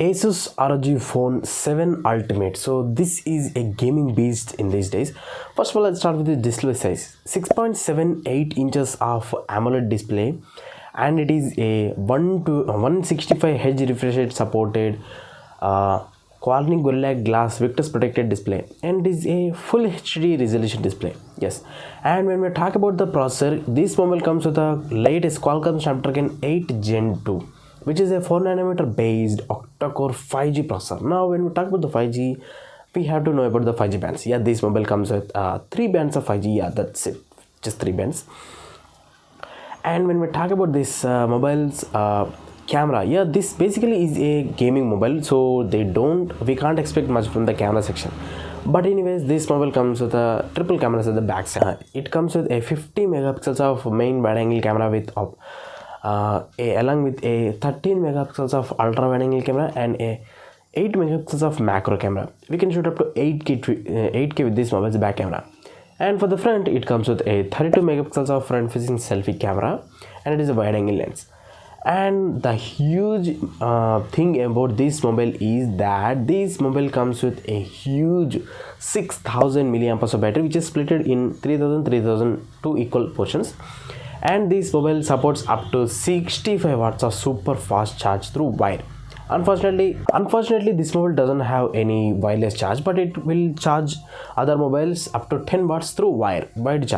asus ROG Phone 7 Ultimate. So this is a gaming beast in these days. First of all, let's start with the display size. 6.78 inches of AMOLED display, and it is a 165 Hz refresh rate supported Corning Gorilla Glass Victus protected display, and it is a full HD resolution display. Yes, and when we talk about the processor, this mobile comes with the latest Qualcomm Snapdragon 8 Gen 2, which is a 4nm based octa-core 5G processor. Now when we talk about the 5G, we have to know about the 5G bands. Yeah, this mobile comes with 3 bands of 5G. Yeah, that's it, just 3 bands. And when we talk about this mobile's camera, yeah, this basically is a gaming mobile, so we can't expect much from the camera section. But anyways, this mobile comes with a triple cameras at the back side. It comes with a 50 megapixels of main wide angle camera with along with a 13 megapixels of ultra wide angle camera and a 8 megapixels of macro camera. We can shoot up to 8K with this mobile's back camera. And for the front, it comes with a 32 megapixels of front facing selfie camera, and it is a wide angle lens. And the huge thing about this mobile is that this mobile comes with a huge 6000 milliamp hours of battery, which is split in 3000 two equal portions. And this mobile supports up to 65 watts of super fast charge through wire. Unfortunately, this mobile doesn't have any wireless charge, but it will charge other mobiles up to 10 watts through wide reverse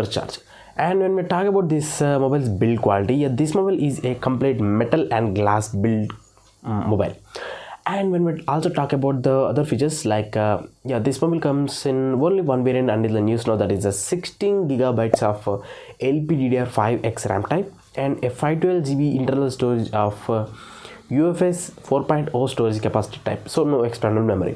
charge. And when we talk about this mobile's build quality, yeah, this mobile is a complete metal and glass build mobile. And when we also talk about the other features, like this mobile comes in only one variant until the news now, that is a 16 gigabytes of LPDDR5X RAM type and a 512GB internal storage of UFS 4.0 storage capacity type, so no external memory.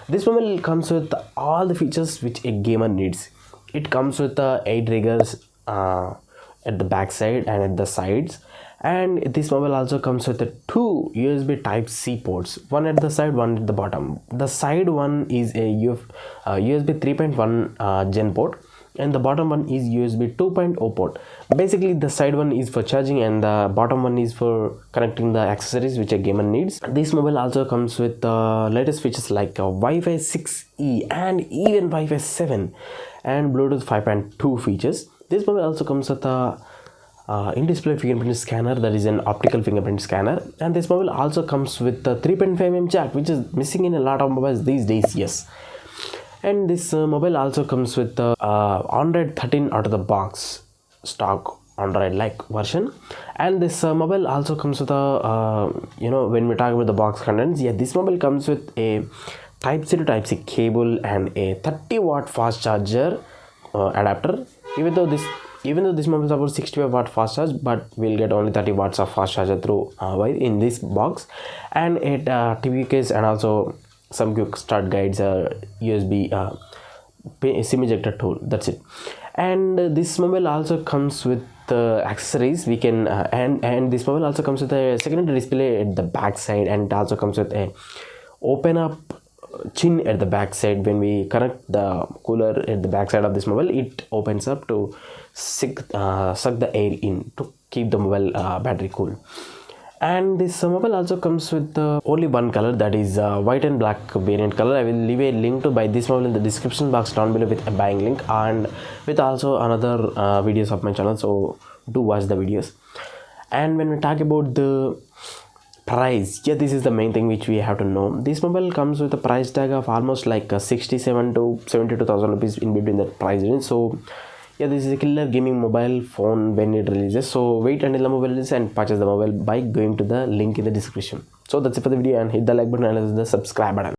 This mobile comes with all the features which a gamer needs. It comes with 8 triggers at the back side and at the sides, and this mobile also comes with 2 USB Type-C ports, one at the side, one at the bottom. The side one is a USB 3.1 Gen port, and the bottom one is USB 2.0 port. Basically, the side one is for charging and the bottom one is for connecting the accessories which a gamer needs. This mobile also comes with the latest features like Wi-Fi 6E and even Wi-Fi 7 and Bluetooth 5.2 features. This mobile also comes with a in-display fingerprint scanner, that is an optical fingerprint scanner, and this mobile also comes with a 3.5mm jack, which is missing in a lot of mobiles these days. Yes, and this mobile also comes with the Android 13 out of the box stock Android like version. And this mobile also comes with a when we talk about the box contents, yeah, this mobile comes with a Type-C to Type-C cable and a 30-watt fast charger adapter. Even though this mobile supports 65 watt fast charge, but we'll get only 30 watts of fast charger through wire in this box, and a TV case, and also some quick start guides, USB SIM ejector tool. That's it. And this mobile also comes with accessories. We can and this mobile also comes with a secondary display at the back side, and it also comes with a open up chin at the back side. When we connect the cooler at the back side of this mobile, it opens up to suck the air in to keep the mobile battery cool. And this mobile also comes with only one color, that is white and black variant color. I will leave a link to buy this mobile in the description box down below with a buying link, and with also another videos of my channel, so do watch the videos. And when we talk about the price, yeah, this is the main thing which we have to know. This mobile comes with a price tag of almost like 67 to 72,000 rupees in between that price range. So yeah, this is a killer gaming mobile phone when it releases. So wait until the mobile releases and purchase the mobile by going to the link in the description. So that's it for the video, and hit the like button and the subscribe button.